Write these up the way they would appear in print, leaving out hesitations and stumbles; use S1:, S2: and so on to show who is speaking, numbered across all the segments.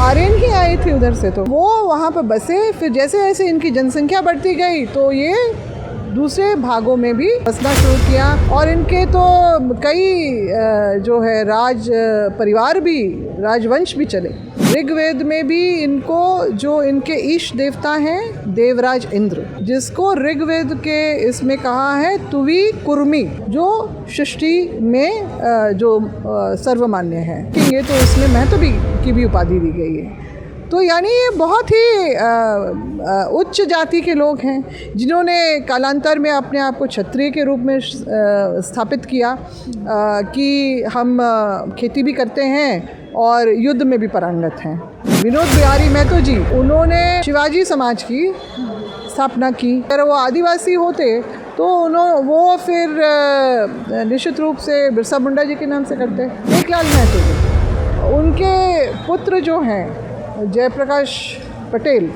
S1: आर्यन ही आए थे उधर से, तो वो वहाँ पर बसे। फिर जैसे जैसे इनकी जनसंख्या बढ़ती गई तो ये दूसरे भागों में भी बसना शुरू किया। और इनके तो कई जो है राज परिवार भी, राजवंश भी चले। ऋग्वेद में भी इनको जो इनके ईश देवता हैं देवराज इंद्र, जिसको ऋग्वेद के इसमें कहा है तुवी कुर्मी, जो सृष्टि में जो सर्वमान्य है। ये तो इसमें महत्व की भी उपाधि दी गई है। तो यानी ये बहुत ही उच्च जाति के लोग हैं जिन्होंने कालांतर में अपने आप को क्षत्रिय के रूप में स्थापित किया कि हम खेती भी करते हैं और युद्ध में भी पारंगत हैं। विनोद बिहारी महतो जी, उन्होंने शिवाजी समाज की स्थापना की। अगर वो आदिवासी होते तो वो फिर निश्चित रूप से बिरसा मुंडा जी के नाम से करते। टेकलाल महतो जी, उनके पुत्र जो हैं जयप्रकाश पटेल,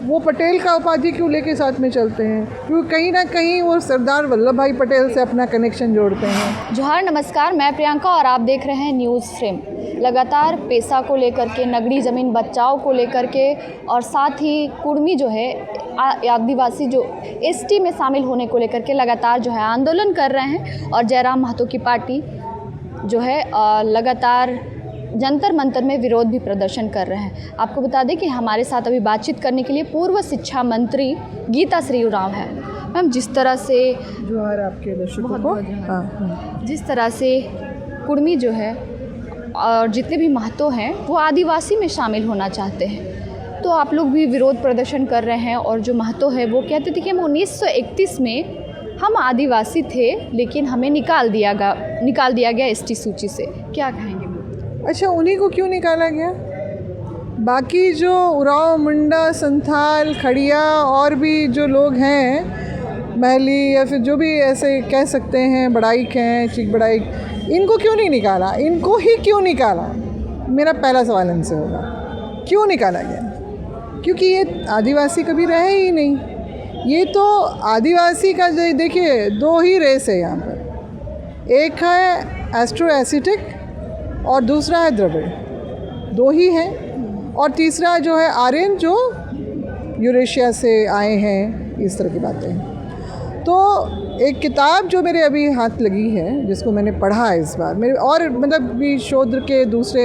S1: वो पटेल का उपाधि क्यों लेके साथ में चलते हैं? क्योंकि कहीं ना कहीं वो सरदार वल्लभ भाई पटेल से अपना कनेक्शन जोड़ते हैं।
S2: जोहार, नमस्कार, मैं प्रियंका और आप देख रहे हैं न्यूज़ फ्रेम। लगातार पेशा को लेकर के, नगरी ज़मीन बचाओ को लेकर के और साथ ही कुर्मी जो है आदिवासी जो एसटी में शामिल होने को लेकर के लगातार जो है आंदोलन कर रहे हैं। और जयराम महतो की पार्टी जो है लगातार जंतर मंतर में विरोध भी प्रदर्शन कर रहे हैं। आपको बता दें कि हमारे साथ अभी बातचीत करने के लिए पूर्व शिक्षा मंत्री गीता श्री उरांव है। मैम, जिस तरह से
S1: जोहार आपके दर्शकों को,
S2: जिस तरह से कुर्मी जो है और जितने भी महतो हैं वो आदिवासी में शामिल होना चाहते हैं, तो आप लोग भी विरोध प्रदर्शन कर रहे हैं। और जो महतो है वो कहते थे कि हम 1931 में हम आदिवासी थे लेकिन हमें निकाल दिया गया एसटी सूची से। क्या कहेंगे?
S1: अच्छा, उन्हीं को क्यों निकाला गया? बाकी जो उरांव, मुंडा, संथाल, खड़िया और भी जो लोग हैं, महली या फिर जो भी ऐसे कह सकते हैं, बड़ाइक हैं, चीक बड़ाइक, इनको क्यों नहीं निकाला? इनको ही क्यों निकाला? मेरा पहला सवाल इनसे होगा, क्यों निकाला गया? क्योंकि ये आदिवासी कभी रहे ही नहीं। ये तो आदिवासी का देखिए दो ही रेस है यहाँ पर, एक है एस्ट्रो एसिटिक और दूसरा है द्रविड़, दो ही हैं। और तीसरा जो है आर्यन, जो यूरेशिया से आए हैं, इस तरह की बातें हैं। तो एक किताब जो मेरे अभी हाथ लगी है, जिसको मैंने पढ़ा है इस बार, मेरे और मतलब भी शोध के दूसरे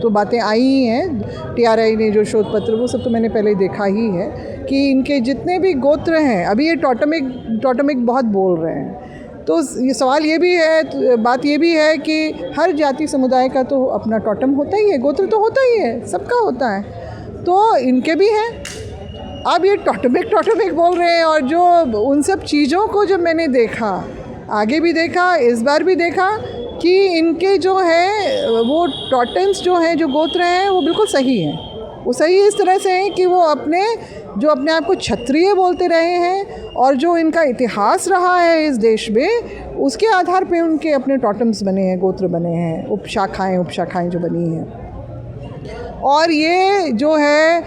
S1: तो बातें आई ही हैं, TRI ने जो शोध पत्र, वो सब तो मैंने पहले देखा ही है कि इनके जितने भी गोत्र हैं, अभी ये टोटमिक बहुत बोल रहे हैं। तो ये सवाल ये भी है, बात ये भी है कि हर जाति समुदाय का तो अपना टोटम होता ही है, गोत्र तो होता ही है, सबका होता है, तो इनके भी हैं। अब ये टोटमिक बोल रहे हैं। और जो उन सब चीज़ों को जब मैंने देखा, आगे भी देखा, इस बार भी देखा कि इनके जो है वो टोटम्स जो हैं, जो गोत्र हैं, वो बिल्कुल सही हैं। वो सही इस तरह से हैं कि वो अपने आप को क्षत्रिय बोलते रहे हैं और जो इनका इतिहास रहा है इस देश में, उसके आधार पे उनके अपने टोटम्स बने हैं, गोत्र बने हैं, उपशाखाएं जो बनी हैं। और ये जो है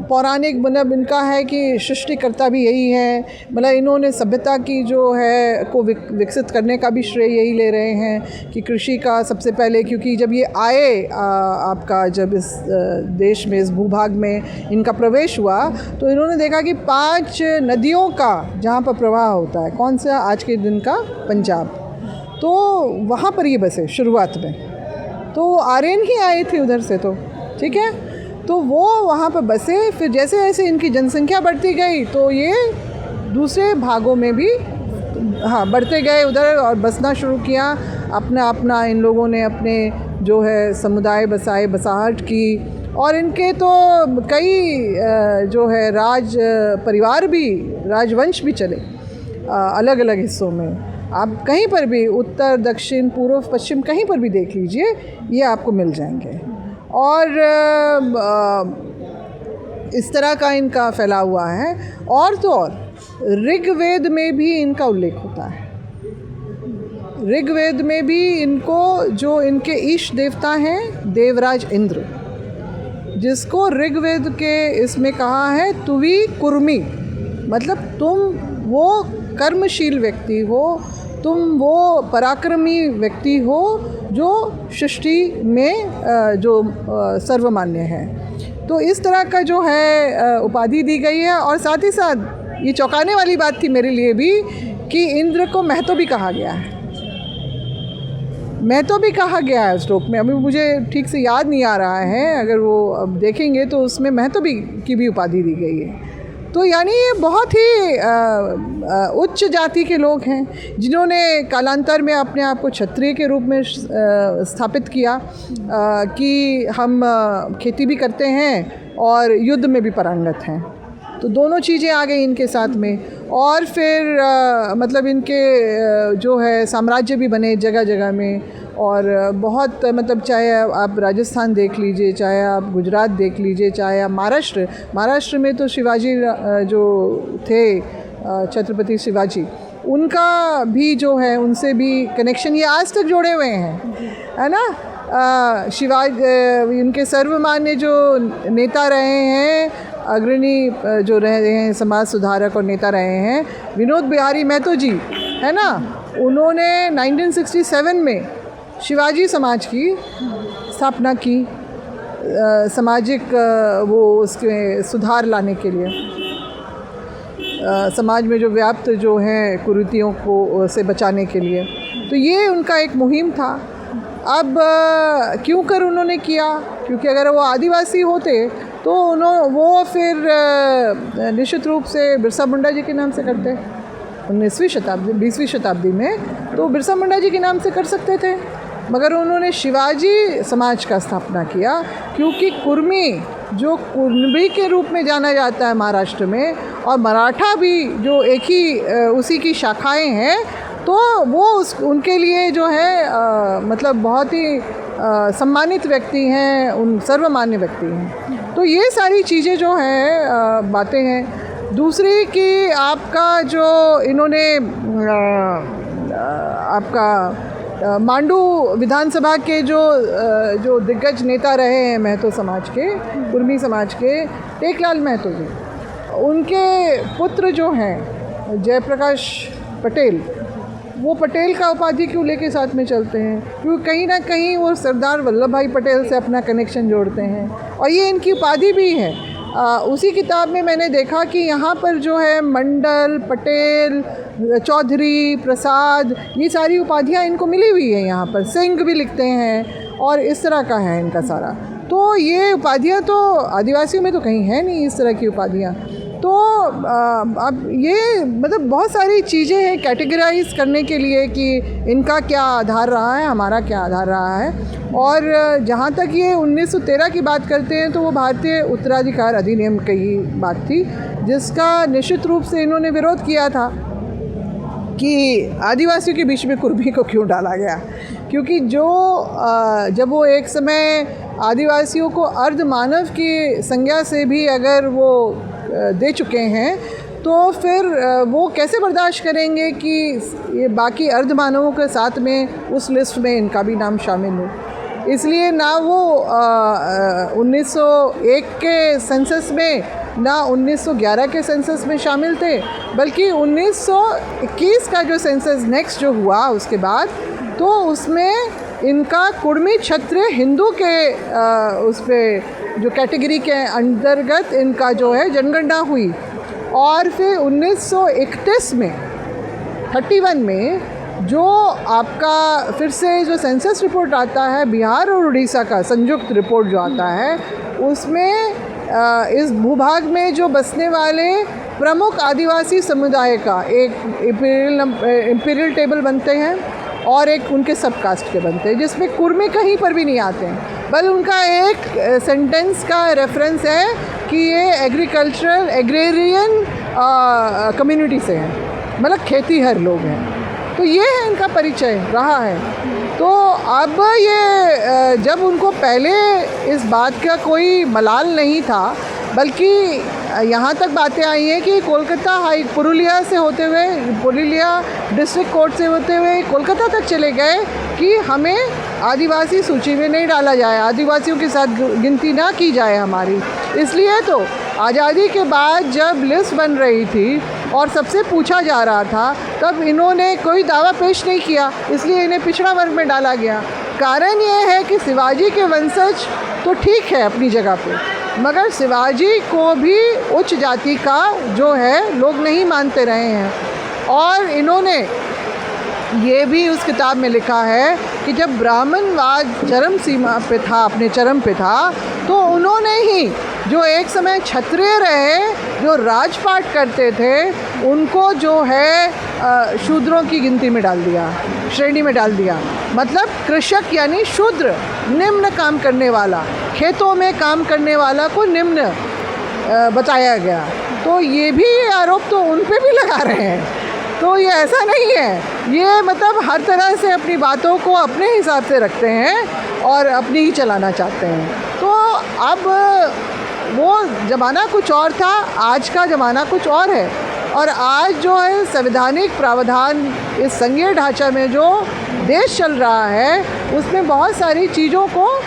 S1: पौराणिक, मतलब इनका है कि सृष्टिकर्ता भी यही है, मतलब इन्होंने सभ्यता की जो है को विकसित करने का भी श्रेय यही ले रहे हैं कि कृषि का सबसे पहले, क्योंकि जब ये आए आपका जब इस देश में, इस भूभाग में इनका प्रवेश हुआ, तो इन्होंने देखा कि 5 नदियों का जहाँ पर प्रवाह होता है, कौन सा आज के दिन का पंजाब, तो वहाँ पर ये बसे शुरुआत में। तो आर्यन ही आए थे उधर से, तो ठीक है, तो वो वहाँ पर बसे। फिर जैसे जैसे इनकी जनसंख्या बढ़ती गई तो ये दूसरे भागों में भी बढ़ते गए उधर और बसना शुरू किया। अपना इन लोगों ने अपने जो है समुदाय बसाए, बसाहट की। और इनके तो कई जो है राज परिवार भी, राजवंश भी चले अलग अलग हिस्सों में। आप कहीं पर भी उत्तर, दक्षिण, पूर्व, पश्चिम कहीं पर भी देख लीजिए, ये आपको मिल जाएंगे। और इस तरह का इनका फैला हुआ है। और तो और ऋग्वेद में भी इनका उल्लेख होता है। ऋग्वेद में भी इनको जो इनके ईश देवता हैं देवराज इंद्र, जिसको ऋग्वेद के इसमें कहा है तुवी कुर्मी, मतलब तुम वो कर्मशील व्यक्ति हो, तुम वो पराक्रमी व्यक्ति हो जो सृष्टि में जो सर्वमान्य है। तो इस तरह का जो है उपाधि दी गई है। और साथ ही साथ ये चौंकाने वाली बात थी मेरे लिए भी कि इंद्र को महतो भी कहा गया है। महतो भी कहा गया है श्लोक में, अभी मुझे ठीक से याद नहीं आ रहा है, अगर वो अब देखेंगे तो उसमें महतो भी की भी उपाधि दी गई है। तो यानी ये बहुत ही उच्च जाति के लोग हैं जिन्होंने कालांतर में अपने आप को क्षत्रिय के रूप में स्थापित किया कि हम खेती भी करते हैं और युद्ध में भी पारंगत हैं। तो दोनों चीज़ें आ गई इनके साथ में। और फिर मतलब इनके जो है साम्राज्य भी बने जगह जगह में। और बहुत मतलब चाहे आप राजस्थान देख लीजिए, चाहे आप गुजरात देख लीजिए, चाहे आप महाराष्ट्र में तो शिवाजी जो थे छत्रपति शिवाजी, उनका भी जो है उनसे भी कनेक्शन ये आज तक जुड़े हुए हैं, है ना। शिवाजी इनके सर्वमान्य जो नेता रहे हैं, अग्रणी जो रहे हैं समाज सुधारक और नेता रहे हैं, विनोद बिहारी महतो जी, है ना। उन्होंने 1967 में शिवाजी समाज की स्थापना की, सामाजिक वो उसके सुधार लाने के लिए, समाज में जो व्याप्त जो है कुरीतियों को से बचाने के लिए। तो ये उनका एक मुहिम था। अब क्यों कर उन्होंने किया, क्योंकि अगर वो आदिवासी होते तो वो फिर निश्चित रूप से बिरसा मुंडा जी के नाम से करते। 19वीं शताब्दी 20वीं शताब्दी में तो बिरसा मुंडा जी के नाम से कर सकते थे, मगर उन्होंने शिवाजी समाज का स्थापना किया, क्योंकि कुर्मी जो कुणबी के रूप में जाना जाता है महाराष्ट्र में, और मराठा भी जो एक ही उसी की शाखाएं हैं, तो वो उनके लिए जो है मतलब बहुत ही सम्मानित व्यक्ति हैं, उन सर्वमान्य व्यक्ति हैं। तो ये सारी चीज़ें जो हैं बातें हैं। दूसरी कि आपका जो इन्होंने आपका मांडू विधानसभा के जो दिग्गज नेता रहे हैं महतो समाज के, कुर्मी समाज के, टेकलाल महतो जी, उनके पुत्र जो हैं जयप्रकाश पटेल, वो पटेल का उपाधि क्यों लेके साथ में चलते हैं, क्योंकि कहीं ना कहीं वो सरदार वल्लभ भाई पटेल से अपना कनेक्शन जोड़ते हैं, और ये इनकी उपाधि भी है। उसी किताब में मैंने देखा कि यहाँ पर जो है मंडल, पटेल, चौधरी, प्रसाद, ये सारी उपाधियाँ इनको मिली हुई है। यहाँ पर सिंह भी लिखते हैं, और इस तरह का है इनका सारा। तो ये उपाधियाँ तो आदिवासियों में तो कहीं है नहीं इस तरह की उपाधियाँ। तो अब ये मतलब बहुत सारी चीज़ें हैं कैटेगराइज करने के लिए कि इनका क्या आधार रहा है, हमारा क्या आधार रहा है। और जहाँ तक ये 1913 की बात करते हैं तो वो भारतीय उत्तराधिकार अधिनियम की ही बात थी, जिसका निश्चित रूप से इन्होंने विरोध किया था कि आदिवासियों के बीच में कुर्मी को क्यों डाला गया, क्योंकि जब वो एक समय आदिवासियों को अर्धमानव की संज्ञा से भी अगर वो दे चुके हैं, तो फिर वो कैसे बर्दाश्त करेंगे कि ये बाकी अर्धमानवों के साथ में उस लिस्ट में इनका भी नाम शामिल हो। इसलिए ना वो 1901 के सेंसस में, ना 1911 के सेंसस में शामिल थे, बल्कि 1921 का जो सेंसस नेक्स्ट जो हुआ उसके बाद, तो उसमें इनका कुर्मी क्षत्रिय हिंदू के उस पर जो कैटेगरी के अंतर्गत इनका जो है जनगणना हुई। और फिर 1931 में 31 में जो आपका फिर से जो सेंसस रिपोर्ट आता है बिहार और उड़ीसा का संयुक्त रिपोर्ट जो आता है, उसमें इस भूभाग में जो बसने वाले प्रमुख आदिवासी समुदाय का एक इंपीरियल टेबल बनते हैं और एक उनके सब कास्ट के बनते हैं, जिसमें कुर्मी कहीं पर भी नहीं आते हैं, बल उनका एक सेंटेंस का रेफरेंस है कि ये एग्रीकल्चरल एग्रेरियन कम्युनिटी से हैं, मतलब खेतीहर लोग हैं। तो ये है इनका परिचय रहा है। तो अब ये जब उनको पहले इस बात का कोई मलाल नहीं था, बल्कि यहाँ तक बातें आई हैं कि कोलकाता पुरुलिया से होते हुए, पुरुलिया डिस्ट्रिक्ट कोर्ट से होते हुए कोलकाता तक चले गए कि हमें आदिवासी सूची में नहीं डाला जाए, आदिवासियों के साथ गिनती ना की जाए हमारी। इसलिए तो आज़ादी के बाद जब लिस्ट बन रही थी और सबसे पूछा जा रहा था, तब इन्होंने कोई दावा पेश नहीं किया, इसलिए इन्हें पिछड़ा वर्ग में डाला गया। कारण ये है कि शिवाजी के वंशज तो ठीक है अपनी जगह पे, मगर शिवाजी को भी उच्च जाति का जो है लोग नहीं मानते रहे हैं। और इन्होंने ये भी उस किताब में लिखा है कि जब ब्राह्मणवाद चरम सीमा पे था, अपने चरम पे था, तो उन्होंने ही जो एक समय क्षत्रिय रहे, जो राजपाट करते थे, उनको जो है शूद्रों की गिनती में डाल दिया, श्रेणी में डाल दिया। मतलब कृषक यानी शूद्र, निम्न काम करने वाला, खेतों में काम करने वाला को निम्न बताया गया। तो ये भी आरोप तो उन पे भी लगा रहे हैं। तो ये ऐसा नहीं है, ये मतलब हर तरह से अपनी बातों को अपने हिसाब से रखते हैं और अपनी ही चलाना चाहते हैं। तो अब वो ज़माना कुछ और था, आज का ज़माना कुछ और है। और आज जो है संवैधानिक प्रावधान, इस संघीय ढांचा में जो देश चल रहा है, उसमें बहुत सारी चीज़ों को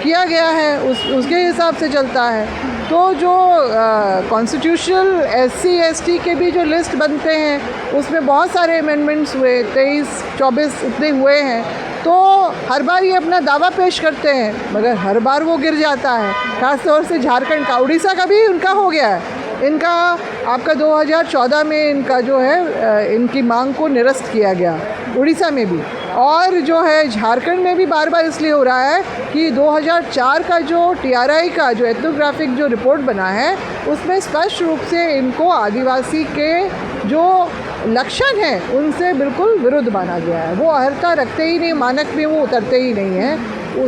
S1: किया गया है, उसके हिसाब से चलता है। तो जो कॉन्स्टिट्यूशनल SC ST के भी जो लिस्ट बनते हैं, उसमें बहुत सारे अमेंडमेंट्स हुए, 23 24 इतने हुए हैं। तो हर बार ये अपना दावा पेश करते हैं, मगर हर बार वो गिर जाता है। ख़ास तौर से झारखंड का, उड़ीसा का भी उनका हो गया है। इनका आपका 2014 में इनका जो है इनकी मांग को निरस्त किया गया, उड़ीसा में भी। और जो है झारखंड में भी बार बार इसलिए हो रहा है कि 2004 का जो TRI का जो एथनोग्राफिक जो रिपोर्ट बना है, उसमें स्पष्ट रूप से इनको आदिवासी के जो लक्षण हैं उनसे बिल्कुल विरुद्ध माना गया है। वो अर्हता रखते ही नहीं, मानक में वो उतरते ही नहीं हैं।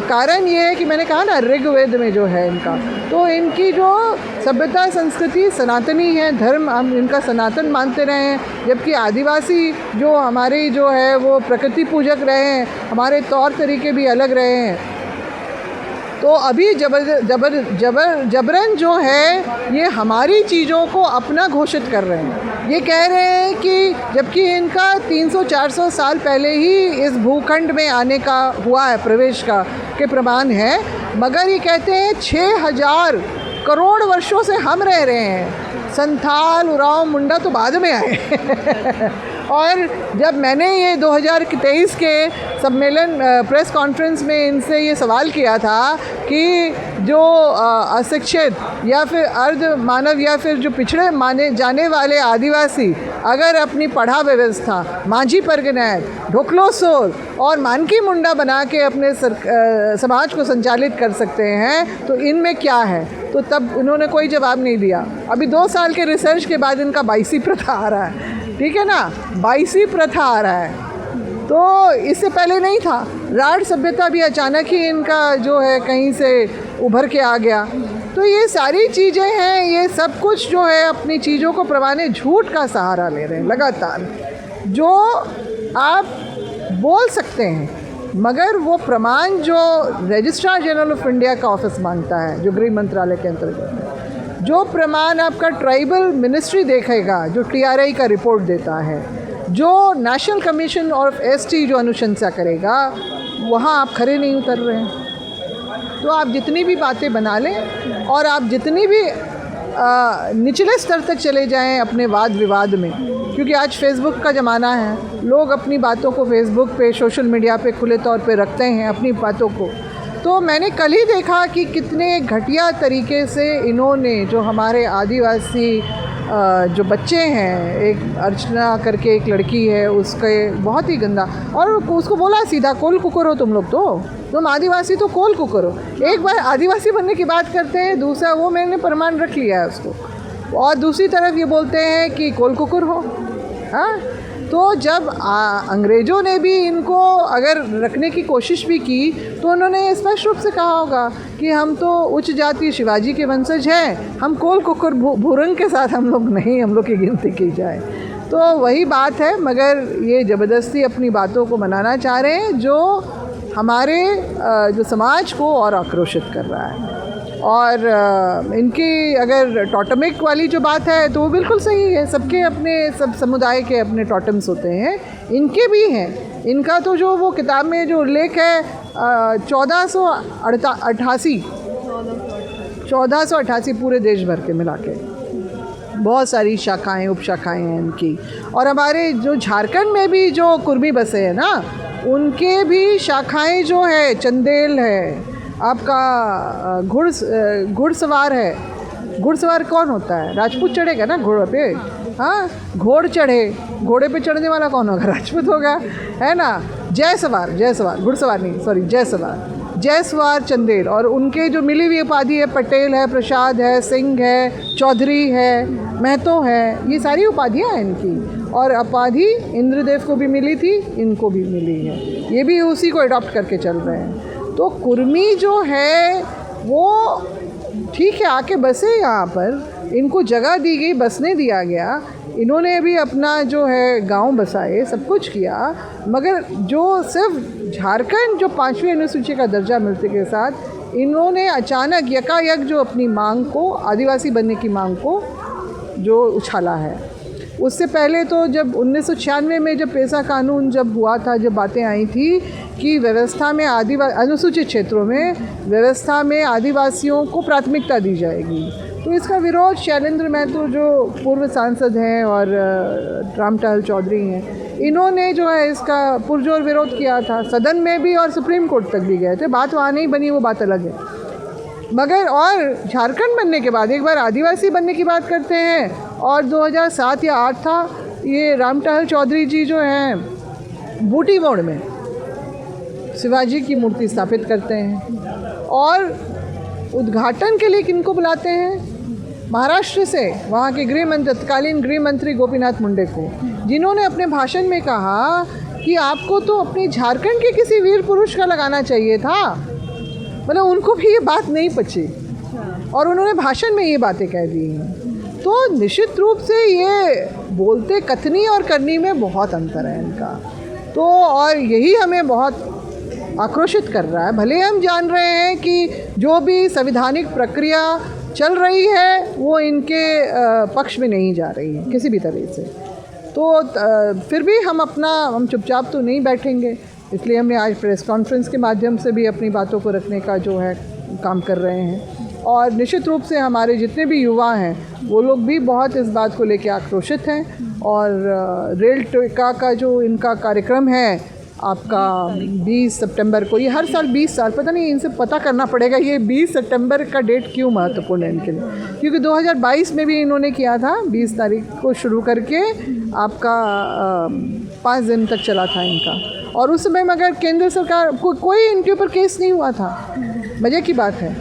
S1: कारण ये है कि मैंने कहा ना, ऋग्वेद में जो है इनका, तो इनकी जो सभ्यता संस्कृति सनातनी है, धर्म हम इनका सनातन मानते रहे हैं, जबकि आदिवासी जो हमारी जो है वो प्रकृति पूजक रहे हैं, हमारे तौर तरीके भी अलग रहे हैं। तो अभी जबरन जो है ये हमारी चीज़ों को अपना घोषित कर रहे हैं। ये कह रहे हैं कि जबकि इनका 300-400 साल पहले ही इस भूखंड में आने का हुआ है, प्रवेश का के प्रमाण है, मगर ये कहते हैं 6000 करोड़ वर्षों से हम रह रहे हैं। संथाल, उरांव, मुंडा तो बाद में आए। और जब मैंने ये 2023 के सम्मेलन प्रेस कॉन्फ्रेंस में इनसे ये सवाल किया था कि जो अशिक्षित या फिर अर्ध मानव या फिर जो पिछड़े माने जाने वाले आदिवासी अगर अपनी पढ़ा व्यवस्था मांझी परगनैत, ढोकलोसोल और मानकी मुंडा बना के अपने समाज को संचालित कर सकते हैं, तो इनमें क्या है? तो तब उन्होंने कोई जवाब नहीं दिया। अभी 2 साल के रिसर्च के बाद इनका 22वीं प्रथा आ रहा है, ठीक है ना, 22वीं प्रथा आ रहा है। तो इससे पहले नहीं था। राढ़ सभ्यता भी अचानक ही इनका जो है कहीं से उभर के आ गया। तो ये सारी चीज़ें हैं, ये सब कुछ जो है अपनी चीज़ों को प्रमाणे झूठ का सहारा ले रहे हैं लगातार, जो आप बोल सकते हैं, मगर वो प्रमाण जो रजिस्ट्रार जनरल ऑफ इंडिया का ऑफिस मांगता है, जो गृह मंत्रालय के अंतर्गत है, जो प्रमाण आपका ट्राइबल मिनिस्ट्री देखेगा, जो TRI का रिपोर्ट देता है, जो नेशनल कमीशन ऑफ ST जो अनुशंसा करेगा, वहाँ आप खरे नहीं उतर रहे हैं। तो आप जितनी भी बातें बना लें और आप जितनी भी निचले स्तर तक चले जाएं अपने वाद विवाद में, क्योंकि आज फेसबुक का ज़माना है, लोग अपनी बातों को फेसबुक पे, सोशल मीडिया पे खुले तौर पे रखते हैं अपनी बातों को। तो मैंने कल ही देखा कि कितने घटिया तरीके से इन्होंने जो हमारे आदिवासी जो बच्चे हैं, एक अर्चना करके एक लड़की है, उसके बहुत ही गंदा, और उसको बोला सीधा, कोल कुकर हो तुम लोग, तो तुम आदिवासी तो कोल कुकर हो। एक बार आदिवासी बनने की बात करते हैं, दूसरा वो मैंने प्रमाण रख लिया है उसको, और दूसरी तरफ ये बोलते हैं कि कोल कुकर हो। हाँ, तो जब अंग्रेज़ों ने भी इनको अगर रखने की कोशिश भी की, तो उन्होंने स्पष्ट रूप से कहा होगा कि हम तो उच्च जाति शिवाजी के वंशज हैं, हम कोल कुकर भूरंग के साथ हम लोग नहीं, हम लोग की गिनती की जाए। तो वही बात है, मगर ये ज़बरदस्ती अपनी बातों को मनाना चाह रहे हैं, जो हमारे जो समाज को और आक्रोशित कर रहा है। और इनकी अगर टॉटमिक वाली जो बात है, तो वो बिल्कुल सही है। सबके अपने, सब समुदाय के अपने टॉटम्स होते हैं, इनके भी हैं। इनका तो जो वो किताब में जो उल्लेख है 1488 पूरे देश भर के मिला के, बहुत सारी शाखाएं उप शाखाएं हैं इनकी। और हमारे जो झारखंड में भी जो कुर्मी बसे हैं ना, उनके भी शाखाएं जो है, चंदेल है, आपका घुड़सवार है। घुड़सवार कौन होता है? राजपूत चढ़ेगा ना घोड़े पे, हाँ, घोड़ चढ़े, घोड़े पे चढ़ने वाला कौन होगा? राजपूत होगा, है ना। जयसवार, घुड़सवार नहीं, सॉरी, जयसवार चंदेल। और उनके जो मिली हुई उपाधि है, पटेल है, प्रसाद है, सिंह है, चौधरी है, महतो है, ये सारी उपाधियाँ हैं इनकी। और उपाधि इंद्रदेव को भी मिली थी, इनको भी मिली है, ये भी उसी को अडॉप्ट करके चल रहे हैं। तो कुर्मी जो है वो ठीक है, आके बसे यहाँ पर, इनको जगह दी गई, बसने दिया गया, इन्होंने भी अपना जो है गांव बसाए, सब कुछ किया। मगर जो सिर्फ झारखंड जो 5वीं अनुसूची का दर्जा मिलने के साथ इन्होंने अचानक यकायक जो अपनी मांग को, आदिवासी बनने की मांग को जो उछाला है। उससे पहले तो जब 1996 में जब पेशा कानून जब हुआ था, जब बातें आई थी कि व्यवस्था में अनुसूचित क्षेत्रों में व्यवस्था में आदिवासियों को प्राथमिकता दी जाएगी, तो इसका विरोध शैलेंद्र महतो जो पूर्व सांसद हैं और रामटहल चौधरी हैं, इन्होंने जो है इसका पुरजोर विरोध किया था, सदन में भी और सुप्रीम कोर्ट तक भी गए थे। बात वहाँ नहीं बनी, वो बात अलग है। मगर और झारखंड बनने के बाद एक बार आदिवासी बनने की बात करते हैं, और 2007 या 2008 था, ये रामटहल चौधरी जी जो हैं बूटी मोड़ में शिवाजी की मूर्ति स्थापित करते हैं, और उद्घाटन के लिए किनको बुलाते हैं? महाराष्ट्र से वहाँ के तत्कालीन गृह मंत्री गोपीनाथ मुंडे को, जिन्होंने अपने भाषण में कहा कि आपको तो अपने झारखंड के किसी वीर पुरुष का लगाना चाहिए था। मतलब उनको भी ये बात नहीं पची और उन्होंने भाषण में ये बातें कह दी हैं। तो निश्चित रूप से ये बोलते कथनी और करनी में बहुत अंतर है इनका। तो और यही हमें बहुत आक्रोशित कर रहा है। भले हम जान रहे हैं कि जो भी संवैधानिक प्रक्रिया चल रही है वो इनके पक्ष में नहीं जा रही है किसी भी तरह से, तो फिर भी हम चुपचाप तो नहीं बैठेंगे। इसलिए हमने आज प्रेस कॉन्फ्रेंस के माध्यम से भी अपनी बातों को रखने का जो है काम कर रहे हैं। और निश्चित रूप से हमारे जितने भी युवा हैं वो लोग भी बहुत इस बात को लेकर आक्रोशित हैं। और रेल टेका का जो इनका कार्यक्रम है आपका 20 सितंबर को, ये हर साल 20 साल, पता नहीं, इनसे पता करना पड़ेगा ये 20 सितंबर का डेट क्यों महत्वपूर्ण है इनके लिए, क्योंकि 2022 में भी इन्होंने किया था 20 तारीख को शुरू करके आपका 5 दिन तक चला था इनका। और उस समय मगर केंद्र सरकार कोई इनके ऊपर केस नहीं हुआ था। मज़े की बात है।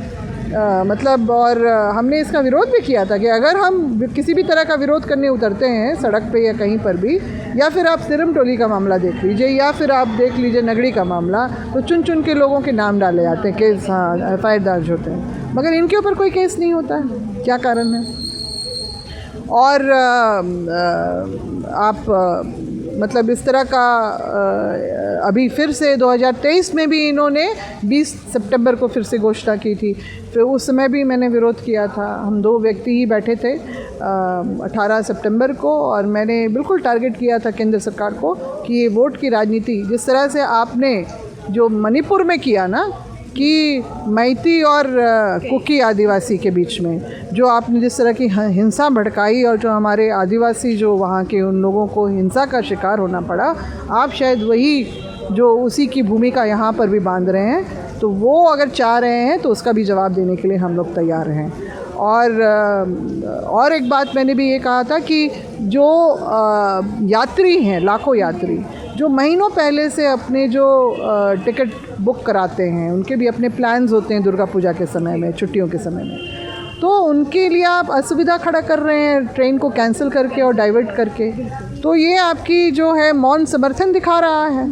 S1: मतलब और हमने इसका विरोध भी किया था कि अगर हम किसी भी तरह का विरोध करने उतरते हैं सड़क पे या कहीं पर भी, या फिर आप सिरम टोली का मामला देख लीजिए या फिर आप देख लीजिए नगड़ी का मामला, तो चुन चुन के लोगों के नाम डाले जाते हैं, केस FIR दर्ज होते हैं, मगर इनके ऊपर कोई केस नहीं होता है। क्या कारण है? और आप मतलब इस तरह का अभी फिर से 2023 में भी इन्होंने 20 सितंबर को फिर से घोषणा की थी। फिर उस समय भी मैंने विरोध किया था। हम 2 व्यक्ति ही बैठे थे 18 सितंबर को, और मैंने बिल्कुल टारगेट किया था केंद्र सरकार को कि ये वोट की राजनीति जिस तरह से आपने जो मणिपुर में किया ना, कि मैती और कुकी आदिवासी के बीच में जो आपने जिस तरह की हिंसा भड़काई और जो हमारे आदिवासी जो वहाँ के उन लोगों को हिंसा का शिकार होना पड़ा, आप शायद वही जो उसी की भूमिका यहाँ पर भी बांध रहे हैं। तो वो अगर चाह रहे हैं तो उसका भी जवाब देने के लिए हम लोग तैयार हैं। और एक बात मैंने भी ये कहा था कि जो यात्री हैं, लाखों यात्री जो महीनों पहले से अपने जो टिकट बुक कराते हैं, उनके भी अपने प्लान्स होते हैं दुर्गा पूजा के समय में, छुट्टियों के समय में, तो उनके लिए आप असुविधा खड़ा कर रहे हैं ट्रेन को कैंसिल करके और डाइवर्ट करके। तो ये आपकी जो है मौन समर्थन दिखा रहा है।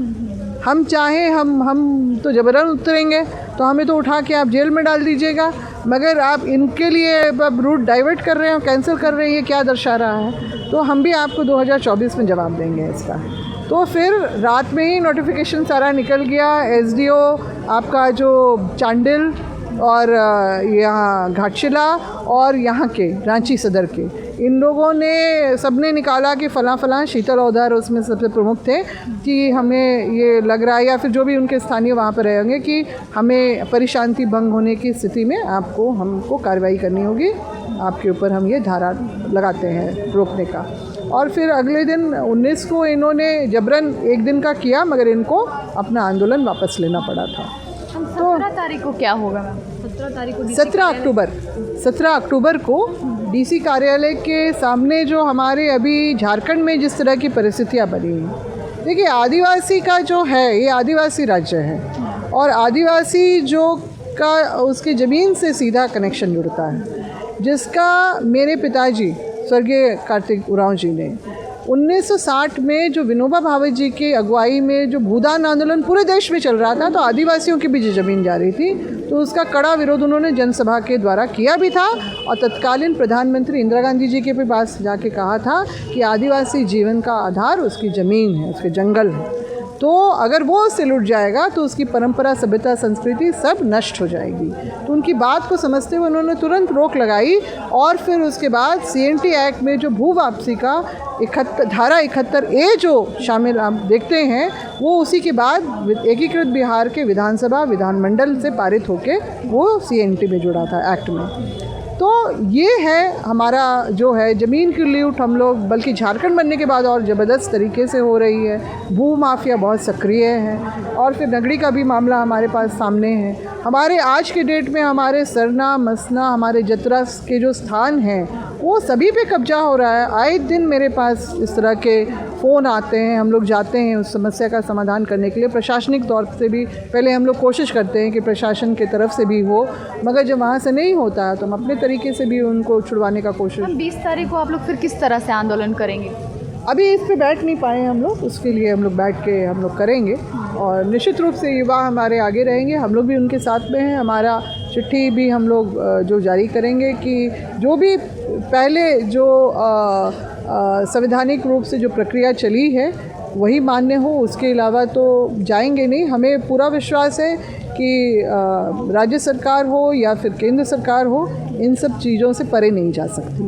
S1: हम चाहें हम तो जबरन उतरेंगे, तो हमें तो उठा के आप जेल में डाल दीजिएगा, मगर आप इनके लिए अब रूट डाइवर्ट कर रहे हैं और कैंसिल कर रहे हैं, ये क्या दर्शा रहा है? तो हम भी आपको 2024 में जवाब देंगे इसका। तो फिर रात में ही नोटिफिकेशन सारा निकल गया। SDO आपका जो चांडिल और यहाँ घाटशिला और यहाँ के रांची सदर के, इन लोगों ने सबने निकाला कि फ़लाँ शीतल औधर उसमें सबसे प्रमुख थे कि हमें ये लग रहा है, या फिर जो भी उनके स्थानीय वहाँ पर रहेंगे, कि हमें परिशांति भंग होने की स्थिति में हमको कार्रवाई करनी होगी, आपके ऊपर हम ये धारा लगाते हैं रोकने का। और फिर अगले दिन 19 को इन्होंने जबरन एक दिन का किया, मगर इनको अपना आंदोलन वापस लेना पड़ा था।
S2: 17 तारीख को क्या होगा? 17 तारीख को
S1: 17 अक्टूबर को डीसी कार्यालय के सामने जो हमारे अभी झारखंड में जिस तरह की परिस्थितियाँ बनी हैं, देखिए आदिवासी का जो है ये आदिवासी राज्य है, और आदिवासी जो का उसके ज़मीन से सीधा कनेक्शन जुड़ता है, जिसका मेरे पिताजी स्वर्गीय कार्तिक उरांव जी ने 1960 में जो विनोबा भावे जी की अगुवाई में जो भूदान आंदोलन पूरे देश में चल रहा था, तो आदिवासियों की भी जो ज़मीन जा रही थी, तो उसका कड़ा विरोध उन्होंने जनसभा के द्वारा किया भी था, और तत्कालीन प्रधानमंत्री इंदिरा गांधी जी के पास जाके कहा था कि आदिवासी जीवन का आधार उसकी ज़मीन है, उसके जंगल है, तो अगर वो उससे लुट जाएगा तो उसकी परंपरा, सभ्यता, संस्कृति सब नष्ट हो जाएगी। तो उनकी बात को समझते हुए उन्होंने तुरंत रोक लगाई, और फिर उसके बाद CNT एक्ट में जो भू वापसी का धारा 71A जो शामिल आप देखते हैं, वो उसी के बाद एकीकृत बिहार के विधानमंडल से पारित होके वो CNT में जुड़ा था, एक्ट में। तो ये है हमारा जो है ज़मीन की लूट, हम लोग बल्कि झारखंड बनने के बाद और ज़बरदस्त तरीके से हो रही है। भू माफिया बहुत सक्रिय है, और फिर नगड़ी का भी मामला हमारे पास सामने है। हमारे आज के डेट में हमारे सरना, मसना, हमारे जतरा के जो स्थान हैं, वो सभी पे कब्जा हो रहा है। आए दिन मेरे पास इस तरह के फ़ोन आते हैं, हम लोग जाते हैं उस समस्या का समाधान करने के लिए। प्रशासनिक तौर से भी पहले हम लोग कोशिश करते हैं कि प्रशासन की तरफ से भी हो, मगर जब वहाँ से नहीं होता है तो हम अपने तरीके से भी उनको छुड़वाने का कोशिश।
S2: 20 तारीख को आप लोग फिर किस तरह से आंदोलन करेंगे?
S1: अभी इस पे बैठ नहीं पाए हम लोग, उसके लिए हम लोग बैठ के हम लोग करेंगे, और निश्चित रूप से युवा हमारे आगे रहेंगे, हम लोग भी उनके साथ में हैं। हमारा चिट्ठी भी हम लोग जो जारी करेंगे कि जो भी पहले जो संवैधानिक रूप से जो प्रक्रिया चली है वही मान्य हो, उसके अलावा तो जाएंगे नहीं। हमें पूरा विश्वास है कि राज्य सरकार हो या फिर केंद्र सरकार हो, इन सब चीज़ों से परे नहीं जा सकती।